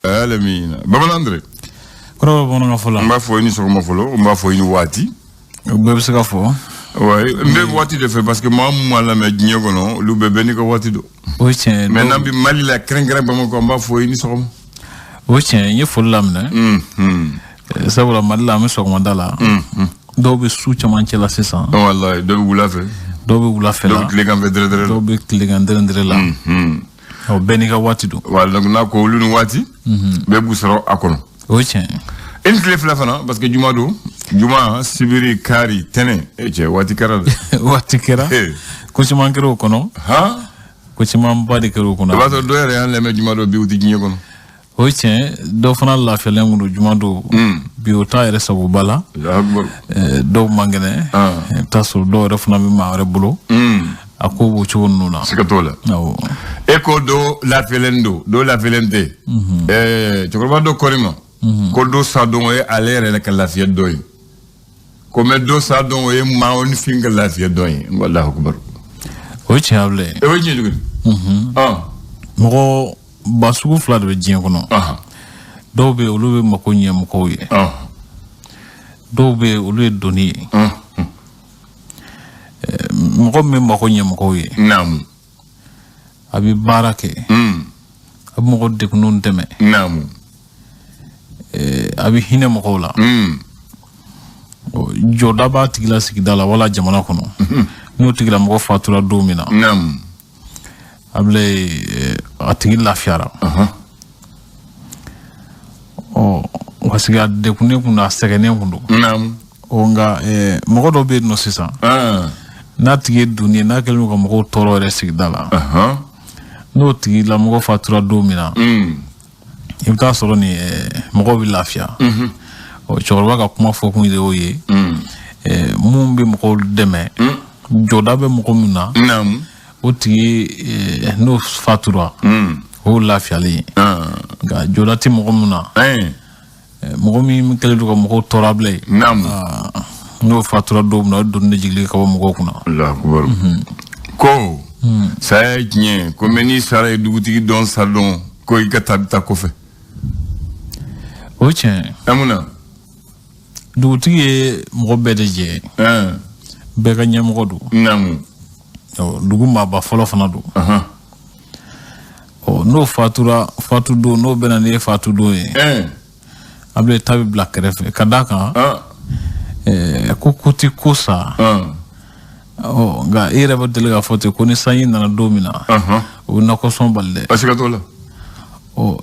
Alamina. Babalandre. Koro bono nga fola. Mba fo ni sokoma folo, mba fo ni wati. Bebe se ka fo. Ouais, mbe wati de fait parce que moi la me gnyogo no, lu bebe ni ko wati do. Oui tiens. Maintenant bi mali la krengre ba mo ko mba fo ni sokoma. Oui tiens, ye fo lamna. Ça wala malla me sokoma dala. Do be su chaman ci la 600. Wallahi do wula fe. Do be wula fe la. Do kligan fe dere. Do be kligan dere la. O beni ka wati do. Wala donc na ko lu ni wati. Be bu soro akono. Oui tiens. En clé flafana parce que juma sibiri kari tene eche wati kara wati kara ko ci man kero kono ha ko ci man badi kero kono ba to do yere an le me juma do biuti ginye kono o tiens do fana la fele ngu juma do biuta yere sabu bala akbar do mangene tasul do refna mi ma rebulo ako bo ci wonu na sikatola eko do la felendo do la felente chokorba do korima ko do sadon e alere le kalafia doy ko me do sadon e ma on finga lafia doy wallahu akbar o tiable e wajin dugu mo basugu fla de jien kono do be olu be mako nyem ko ye do be olu doni mo me mako nyem ko ye nam abi barake abi mo de ko non teme nam abi hine mo ko la joda ba tigila sigidala wala jamana kono no tigila mo fatura domina nam able atigila fiara wasiga de kuna segene kundu nam onga mo do be no sisa na tige dunia na kelmo ko mo toro re sigidala no tigila mo fatura domina ibta soro ni mo bi lafia o chorwa ka kuma fo kun de oye mumbe mo deme joda be mo muna nam o ti no fatura o lafia li ga joda ti mo muna mo mi kele do ko mo torable nam no fatura do na do ne jigli ka mo kuna Allah akbar ko sa nye ko meni sare duguti don salon ko ikata ko fe o tiens amuna duguti ye mo bede je be ga nyam godu namu dugu ma ba folo fana do no fatura fatu do no benane fatu do able tabi black ref kadaka ko kuti kosa ga ira ba delega foto ko ni sanyi na domina o na ko son balde asikatola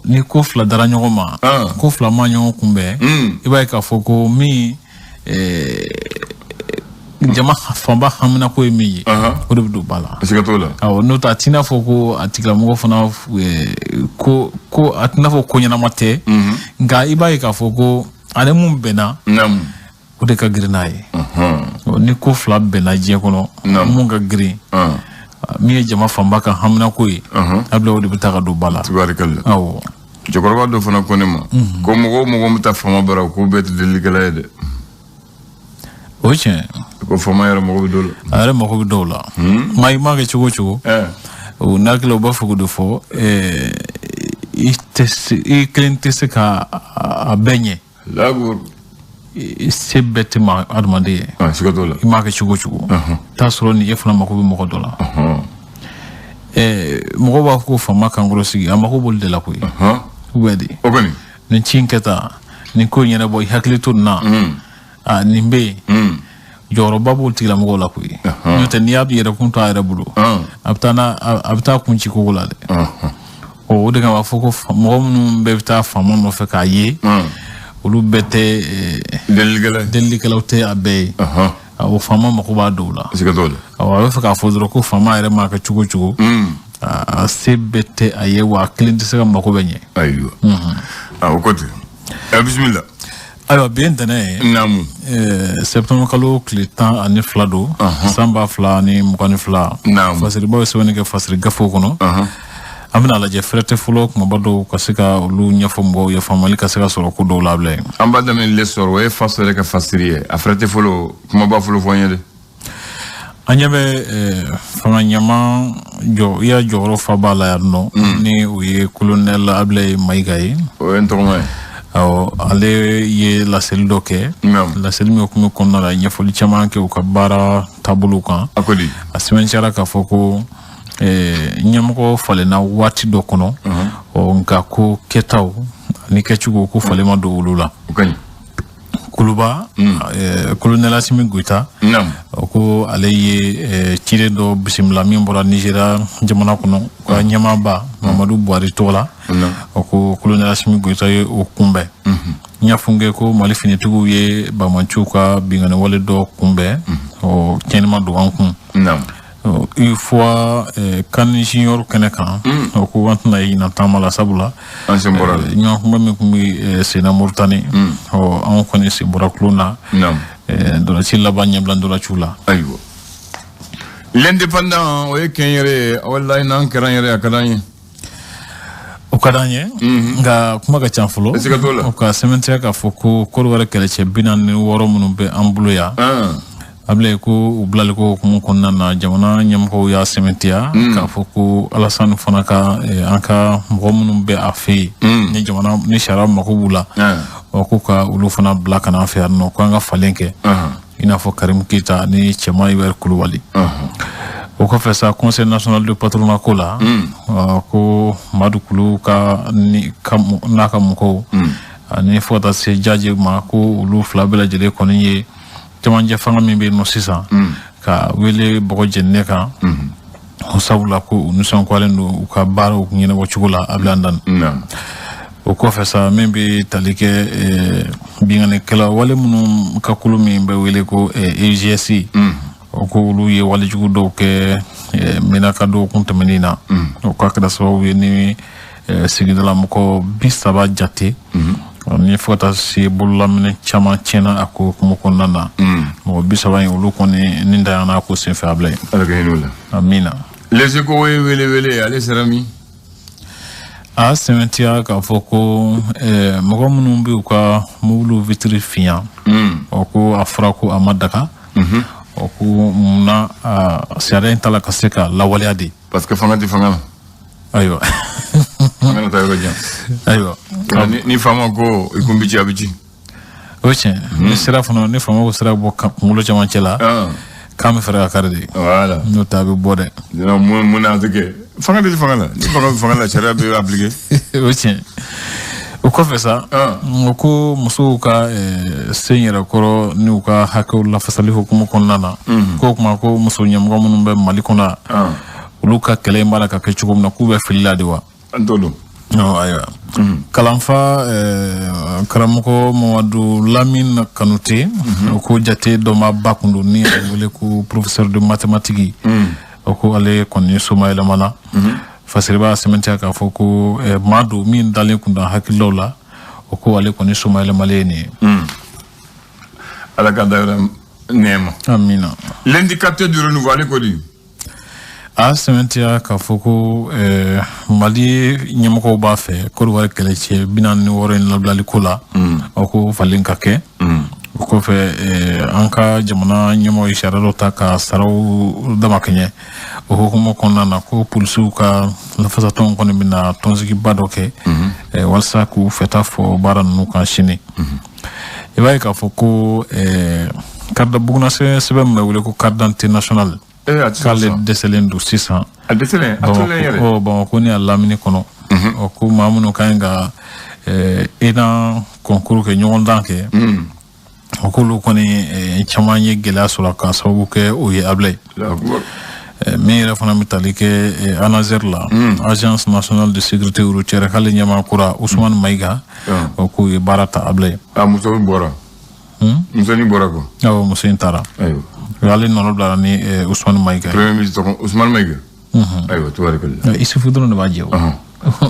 ni ko fla dara nyoma ko fla ma nyon kumbe iba ka foko mi jama famba hamna ko mi ko do bala asikatola no ta tina foko atikla mo fona ko atina foko nyana mate nga iba ka foko ale mum bena nam ko de ka grinaye ni ko fla bena je kono mun ga gri mi jama famba ka hamna ko yi abla wodi bitaka do bala tabarakallah jokorba do fana ko nema ko mo mta fama bara ko bet deligala de oche ko fama yara mo do are mo do la mai ma ke chugo o naklo ba fugo do fo i cliente se ka abenye lagur se betima admande sikatola i ma ke chugo ta soro ni efuna mako bi mo do la mo ba ko fama kan gro sigi amako bol de la ko wedi okoni ni chinketa ni ko nyana boy haklitu na nimbe joro babu tila mo la ko nyote ni ab yere kunto ayre bulu abta kunchi ko la de o de ga foko mo mun be ta famo no fe ka ye olu bete deligala te abe o fama mako ba do la sikatola o fe ka fodro ko fama ayre ma ka chugo sebete aye wa cliente se mako benye ayo o kote bismillah ayo bien tane namu septembre kalo client ani flado samba fla ni mukani fla fasiri bo se woni ke fasiri gafo kono amna la je frete fulo ko bado kasika lu nyafo mbo ya famali kasika soro ko do lable ambada men le soro e fasere ka fasiri a frete fulo kuma ba fulo foyede Anyabe fanga nyama jo ya joro fa bala ya no ni uye colonel Ablay Maigaye o entormay aw ale ye la cellule doke la cellule mi ko ko na nya foli chama ke ko bara tabulu kan akodi asimenchara ka foko nyamko fale na wati do kono o nka ko ketaw ni kechugo ko fale ma do ulula ukani Kuluba colonel Assimi Goïta ko ale ye tire do bisimla min bora Nigeria jamana kono ko nyamaba Mamadou Buhari tola ko colonel Assimi Goïta ye o kumbe nyafunge ko mali finitugu ye bamanchuka bingane wale do kumbe o kenema do ankun une fois quand junior keneka ko wantna ina tamala sabula nyakuma mi kumi sena Mauritanie o on connaît ce borakluna do la chilla banya blando la chula aywa l'indépendant o kenyere wallahi nan karanyere akadanye o kadanye nga kuma ga chanfulo o ka sementia ka foko ko wara kele che binan ni woro munu be ambuluya able ko ublal ko kuma konna na jamana nyam ko ya sementia ka foko Alassane Fonaka anka momunum be afi ni jamana ni shara makubula o ko ka ulu fana black na affaire no ko nga falenke ina fo Karim Keita ni chema Iber Koulibaly o ko fesa conseil national de patronat ko la ko Madou Koulou ka ni kam naka mko ni fota se jaje ma ko ulu flabela jele ko ni jamanja fanga mimbe no sisa ka wele bogo jenne ka o sabula ko nusan ko alendo ka baro ko nyina wachugula ablandan o ko fesa mimbe talike bingane kala wale munum ka kulumi be wele ko AGC o ko ulu ye wale jugu do ke menaka do kuntemenina o ka kada so ni sigidala mko bisaba jate ni fota si bulla mine chama chena ako kumukonna na mo bisaba yin ulu koni ninda na ko sen fable algenula amina les ko wele ale serami a sementia ka foko mo munum bi ka mulu vitri fian o ko afra ko amadaka o ko muna sare tala kaseka lawaliadi parce que fanga ayo ngana tayo jam ayo ni fama ko ikumbici abici oche ni sira fono ni fama ko sira bo mulo chama chela kam fera karde voilà no tabe bode dina muna zeke fanga ni fanga la chara be appliquer oche o ko fesa ko muso ka senyera koro ni ka hakko la fasali hukumu konnana ko kuma ko muso nyamgo munum be malikona luka kele mbala ka kechugo na kuba filade wa antolo no aywa kalamfa karamuko Mamadou Lamine Kanouté ko jate do ma bakundu ni wole ko professeur de mathématiques ko ale konni Soumaïla Mana fasiriba sementia ka foko madu min dalen kunda hakilola ko ale konni Soumaïla Maleni ala kadara nema amina l'indicateur du renouveau ko di a sementia ka foko mali nyamko ba fe ko wala kele che binan ni woro en lablali kula o ko falen ka ke ko fe anka jamana nyamo isharalo ta ka saraw dama kenye o ko mo konna na ko pulsu ka la fasa ton ko ni bina tonziki badoke walsa ku feta fo baran nu ka shini e bay ka foko carte bugna se sebem wele ko carte d'identité nationale kale deselen du 600 a deselen atole yere o bon ko ni alamini kono o ko mamuno kanga ina concours ke nyon danke o ko lu koni chamanye gela sura ka sabu ke o ye ablay mais la fana metalike anazer la agence nationale de sécurité routière kale nyama kura Ousmane Maïga o ko ye barata ablay muso bora ko awo muso intara ayo yale non bla ni Ousmane Maïga premier ministre Ousmane Maïga ayo to wala kala il suffit de ne pas dire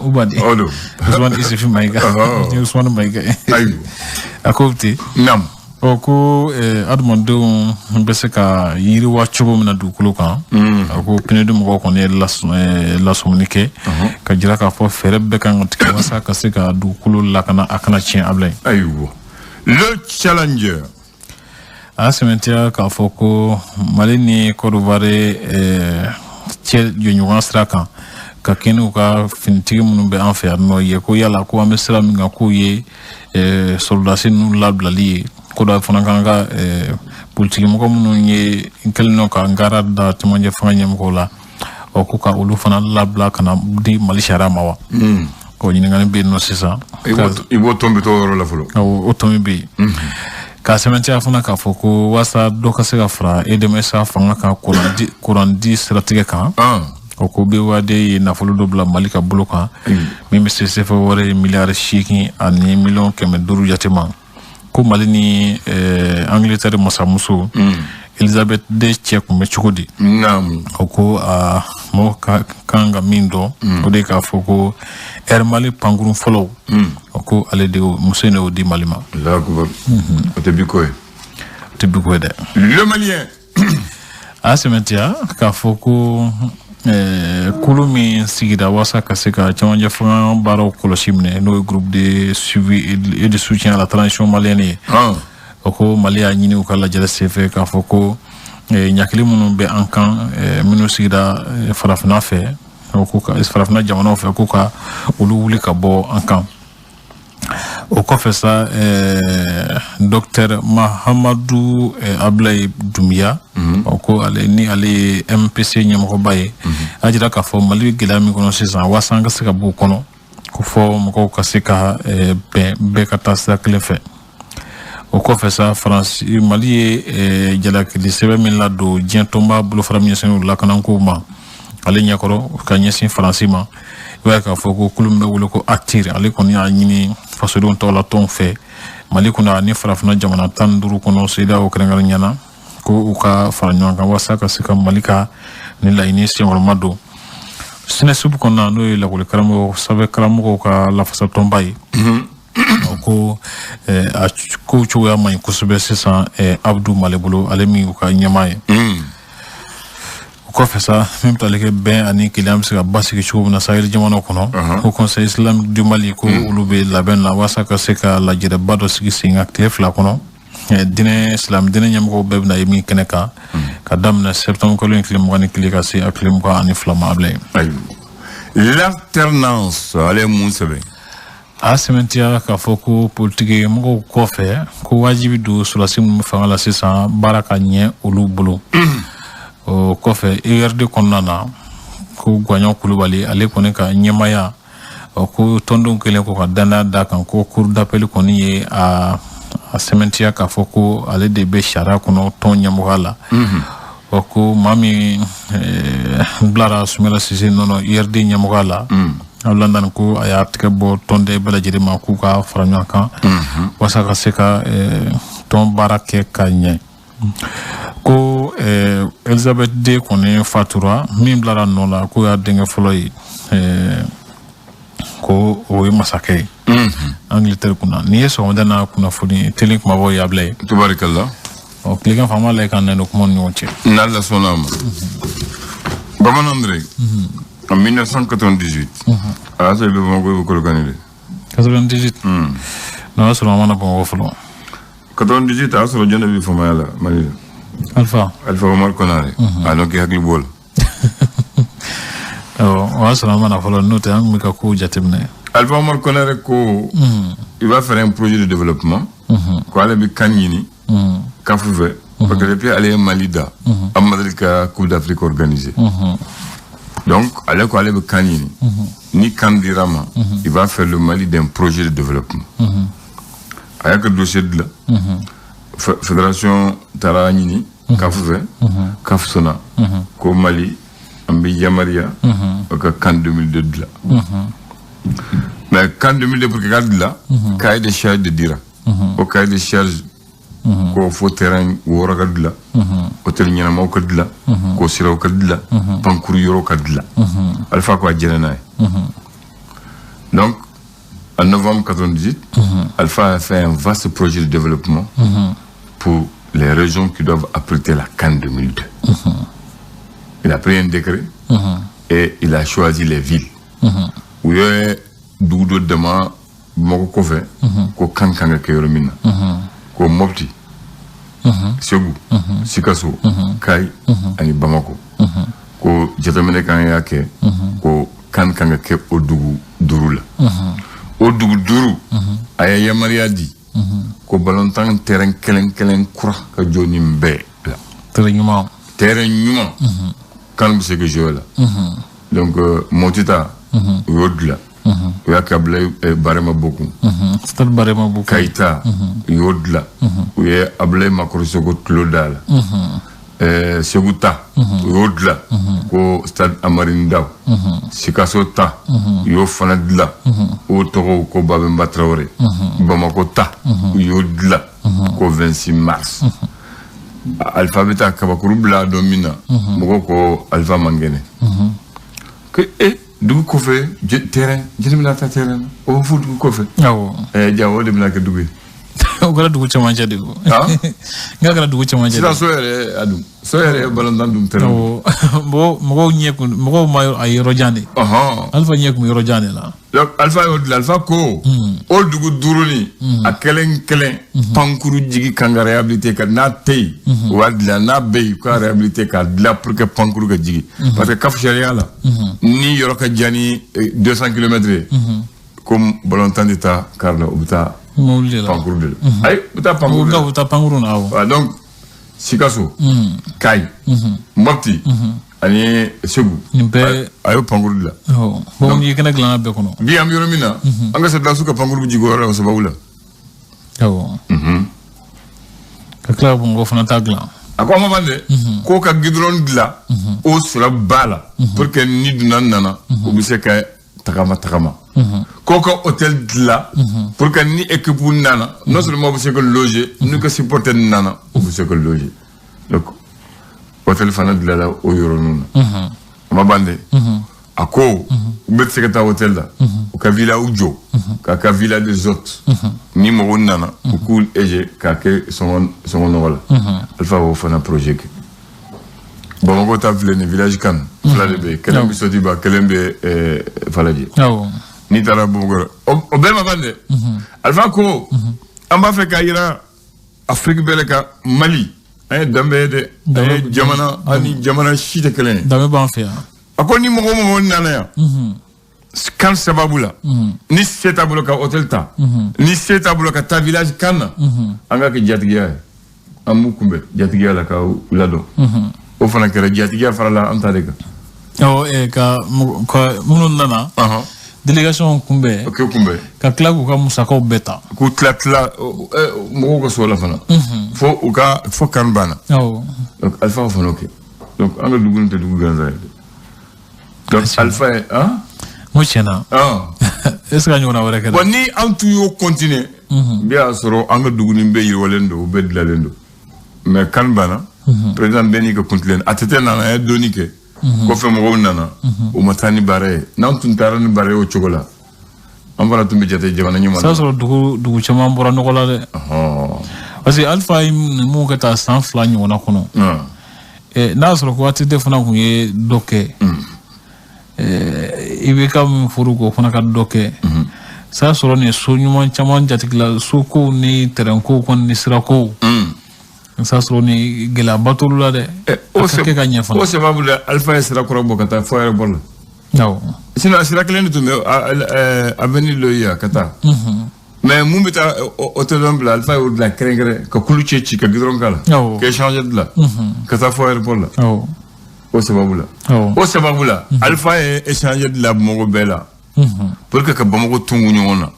ubadi odo Ousmane il suffit Maïga Ousmane Maïga ayo akopti nam o ko admondo bese ka yiri wa chobo mina du kulukan ko pine dum ko ne la somunike ka jira ka fo ferebe kan tike wasa ka se ka du kulu la kana akana chin ablay ayo le challenger a sementia ka foko Mali ni Côte d'Ivoire tiel ɲɔgɔn sira kan ka kenu ka finitigi minnu bɛ an fɛ yan nɔ ye ko yala ko an bɛ sira min kan k'o ye soldasi ninnu labilali ye ko dɔ fana kan ka politiki mɔgɔ minnu ye kɛlen nɔ ka ngara da cɛmancɛ fanga ɲɛmɔgɔw la ko ka olu fana labila ka na di Mali sariya ma wa ko ɲininkali bɛ yen nɔ sisan i b'o tɔn bɛ t'o yɔrɔ la fɔlɔ o tɔn bɛ yen ka sɛbɛntiya fana k'a fɔ ko walasa dɔ ka se ka fara EDMSA fanga kan kuran di siratigɛ kan o ko BOAD ye nafolo dɔ bila Mali ka bolo kan min bɛ se CFA wɛrɛ ye miliyari 8 ani miliyɔn 500 jate ma ko Mali ni Angleterre masamuso Elizabeth de cɛ kun bɛ cogo di o ko mɔgɔ ka kan ka min dɔn o de k'a fɔ ko Air Mali pankurun fɔlɔw o ko ale de muso in de y'o di Mali ma o tɛ bi ko ye dɛ le Malien a sɛmɛntiya k'a fɔ ko kulu min sigira walasa ka se ka cɛmancɛ fanga baaraw kɔlɔsi minɛ n'o ye groupe de suivi et de soutien à la transition malienne ye o ko Mali y'a ɲini u ka lajɛrɛ senfɛ k'a fɔ ko ɲakili minnu bɛ an kan minnu sigira farafina fɛ o ko ka farafina jamanaw fɛ ko ka olu wuli ka bɔ an kan o kɔfɛ sa Dr Mahamadou Ablaye Doumbia o ko ale ye MPC ɲɛmɔgɔba ye a jira k'a fɔ Mali gɛlɛya min kɔnɔ sisan walasa an ka se ka bɔ o kɔnɔ ko fɔ mɔgɔw ka se ka bɛɛ ka taa sira kelen fɛ o kɔfɛ sa Faransi Mali ye jalakili sɛbɛn min ladon diɲɛ tɔnba bolofara min ɲɛsinnen lakanako ma ale ɲɛkɔrɔ ka ɲɛsin Faransi ma i b'a ye k'a fɔ ko kulu min bɛ wele ko ACTIR ale kɔni y'a ɲini fasodenw tɔgɔ la tɔnw fɛ Mali kɔnɔ ani farafina jamana 15 kɔnɔ CEDEAO kɛrɛnkɛrɛnnen ɲɛna ko u ka fara ɲɔgɔn kan walasa ka se ka Mali ka ni laɲini senkɔrɔma don SNESUB kɔnɔna n'o ye lakɔli karamɔgɔ sanfɛ karamɔgɔw ka lafasa tɔnba ye ko a kow cogoya man ɲi kosɛbɛ sisan Abdou Male bolo ale min y'u ka ɲɛmaa ye o kɔfɛ sa min bɛ tali kɛ bɛn ani keleya bɛ se ka basigi cogo min na Sahel jamanaw kɔnɔ ko Conseil islamique du Mali ko olu bɛ labɛn na walasa ka se ka lajɛrɛba dɔ sigi sen kan tile 2 kɔnɔ silamɛ diinɛ ɲɛmɔgɔw bɛɛ bɛna ye min kɛnɛ kan ka daminɛ septembre kalo tile 21 ka se a tile 22 ma Ablaye l'alternance ale ye mun sɛbɛn a sɛmɛntiya k'a fɔ ko politiki mɔgɔw kɔfɛ ko wajibi don sɔrɔdasi minnu bɛ fanga la sisan baara ka ɲɛ olu bolo o kɔfɛ ERD kɔnɔna na ko Gwaɲɔ Kulubali ale kɔni ka ɲɛmaya ko tɔndenw kɛlen ko ka danaya d'a kan ko cour d'appel kɔni ye a sɛmɛntiya k'a fɔ ko ale de bɛ sariya kɔnɔ tɔn ɲɛmɔgɔya la ko maa min bilara Sumala Sise nɔnɔ ERD ɲɛmɔgɔya la London ko a y'a tigɛ bɔ tɔnden bɛɛ lajɛlen ma k'u ka fara ɲɔgɔn kan walasa ka se ka tɔn baara kɛ ka ɲɛ ko Elizabeth de kɔni fatura min bilara nɔ la ko y'a denkɛ fɔlɔ ye ko o ye masakɛ ye Angleterre kunna n'i ye sɔgɔmada n'a kunnafoni teli kumabɔ ye Ablaye tubarikala tilegan faama la ka nɛnɛ kuma ni ɲɔgɔn cɛ n'Ala sɔnna a ma Bamanan André en 1998 a y'a sɔrɔ i bɛ Bamakɔ i bɛ Kolokani de 98 n'a y'a sɔrɔ a mana Bamakɔ fɔlɔ 98 a y'a sɔrɔ jɔn de bɛ famaya la Mali la Alpha Omar Konare a n'o k'i hakili b'o la o y'a sɔrɔ a mana fɔlɔ n'o tɛ an tun bɛ ka kow jateminɛ Alpha Omar Konare ko il va faire un projet de développement ko ale bɛ kan ɲini CAF fɛ parce que depuis ale ye Mali da an ma deli ka Coupe d'Afrique organisée donc ale ko ale bɛ kan ɲini ni kan dira ma il va faire le Mali d'un projet de développement a y'a ka dossier dilan fédération taara ɲini CAF fɛ CAF sɔnna ko Mali an bɛ yamaruya o ka kan 2002 dilan mais kan 2002 pour que ka dilan cahier de charge de dira o cahier de charge ko fo terrain wɔɔrɔ ka dilan hôtel ɲɛnamaw ka dilan ko siraw ka dilan pankuru yɔrɔ ka dilan Alpha ko a jɛnɛ n'a ye donc en novembre 98 Alpha a fait un vaste projet de développement pour les régions qui doivent abriter la CAN 2002 il a pris un décret et il a choisi les villes où il y a dugu dɔ dama Bamakɔ kɔfɛ ko kan kan ka kɛ yɔrɔ min na ko Mopti Segu Sikaso Kai ani Bamako ko jatamene kan ya ke ko kan kan ke odugu durula odugu duru aya yamariya di ko balontan terrain kelen kura ka joni mbe terrain nyuma kan bi se ke jola donc motita yodla ya kabla barema beaucoup stal barema beaucoup kaita yodla ya abla makro sogo klodala seguta yodla ko stade amarindaw Sikaso ta yo fana dla o togo ko babemba traoré Bamako ta yodla ko 26 mars alphabeta kabakuru bla domina mogo ko alpha mangene que dugu ko fe terrain jëna ta terrain o fu dugu ko fe jawo dem na ke dugu o gara dugu chama jadi ko nga gara dugu chama jadi sira so yere balondan dum terrain mo nyeku mo mayo ay rojane alfa nyeku mi rojane la donc alpha ko o dugu duruni a kelen pankuru jigi kanga réhabilité ka na tey wadla na bey ko réhabilité ka la pour que pankuru ga jigi parce que kaf sharia la ni yoro ka jani 200 km comme balontan d'état karla obta pankuru de ay obta pankuru na donc Sikaso Kai Mopti ani Segu ayo pankuru la bon yi kana glana be kono bi am yoro mina anga se dasu ka pankuru jigo wala so bawula ka kla bongo fana tagla ako ma bande ko ka gidron dila o sura bala pour que ni dunan nana o bi se ka takama ko ka hôtel dila pour que ni équipe nana non seulement bi se que loger ni que supporter nana o bi se que loger donc hôtel fana dila la o yoro nuna ma bande ako ubet se que ta hôtel la o ka villa ujo ka villa des hôtes ni mo nana o cool eje ka ke son wala alfa o fana projet Bamako ta village village kan flade be kelen bi soti ba kelen be falaji ni tara Bamako o be ma bande alfa ko amba fe ka ira Afrique bele ka Mali ay dambe de jamana shite kelen dambe ban fe ako ni mo nana ya kan sababula ni seta buloka hotel ta ni seta buloka ta village kan anga ke jatigiya amu kumbe jatigiya la ka ulado o fana kera jatigiya farala anta de ka munun nana délégation kumbe ka klagu ka musako beta ku tla mo ko so la fana fo kan bana donc alpha fana ok donc anga dugun te dugu ganza donc alpha mo chena est-ce que ñona wara ka ni antu yo continuer bien soro anga dugun be yirwalendo be dlalendo mais kan bana président beni ko continuer atete nana doni ke ko fe mo nana o matani bare nan tun tarani bare o chogola on va tumbe jate jama nyuma ça soro dugu chama mbora nokola de parce que alpha mo ka ta sans flanyo wona kono na soro ko atete fana ko ye doke ibe kam furugo fana ka doke ça soro ne so nyuma chama jatikla suko ni teranko kon ni sirako ça soro ni gela batulu la de o se babula alpha sira ko bokata foyer bol sinon sira klen to avenir lo ya kata mais mumbita hotel bla alpha ou de la krengre ko kuluche ci ka gidron kala ke changer de la kata foyer bol o se babula alpha e changer de la mo bela pour que ka bamo tungu nyona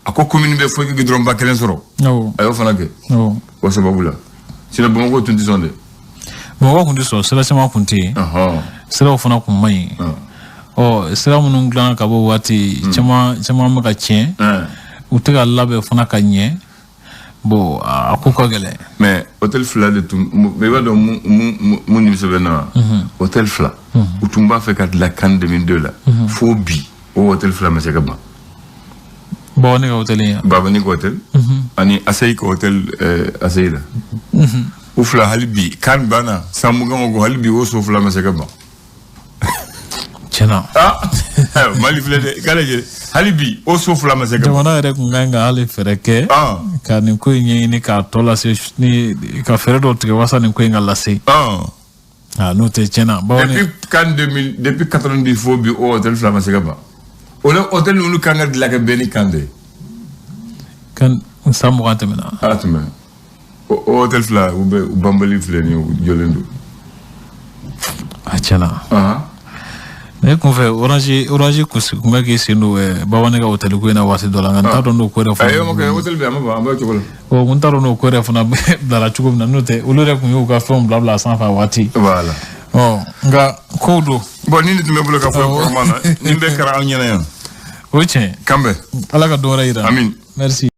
ako commune be fo gidron ba kelen soro ayo fana ke o se babula sila Bamako tunti sonde Bamako kunti so sila chama kunti sila ofana kumai sila munun glana ka bo wati chama maka chen utega labe fana ka nye bo akuko gele mais hôtel Fla de tum me ba do mun ni sebena hôtel Fla utumba fe kat la kan 2002 la fobi au hôtel Fla ma sekaba bon ni hôtel ya baba ni hôtel ani asay ko hôtel asayla ufla halbi kan bana samuga go halbi o so fla ma sekaba chena mali flede kala je halbi o so fla ma sekaba jona re nganga ale fereke ka nin ko ni ka to la se ni ka fere do tigɛ wasa nin ko in ka lase n'o tɛ tiɲɛna depuis 90 fo bi o hôtel fila ma se ka ban o le hôtel ninnu kan ka dilan ka bɛn ni kan de kan san 20 tɛmɛna tɛmɛ o hôtel fila u banbali filɛ ni jɔlen don tiɲɛna ne kun fɛ orange kun bɛ k'i sen don babanɛ ka hôtel ko in na waati dɔ la nka n t'a dɔn n'o ko yɛrɛ fana hôtel bɛ an b'a cogo la n t'a dɔn n'o ko yɛrɛ fana bilara cogo min na n'o tɛ olu yɛrɛ kun y'u ka fɛnw bila sanfɛ a waati voilà nka kow don bon ni tun bɛ bolo ka fɔ kɔrɔma na nin bɛɛ kɛra an ɲɛna yan o ye tiɲɛ kanbɛ ala ka dɔwɛrɛ yira amin merci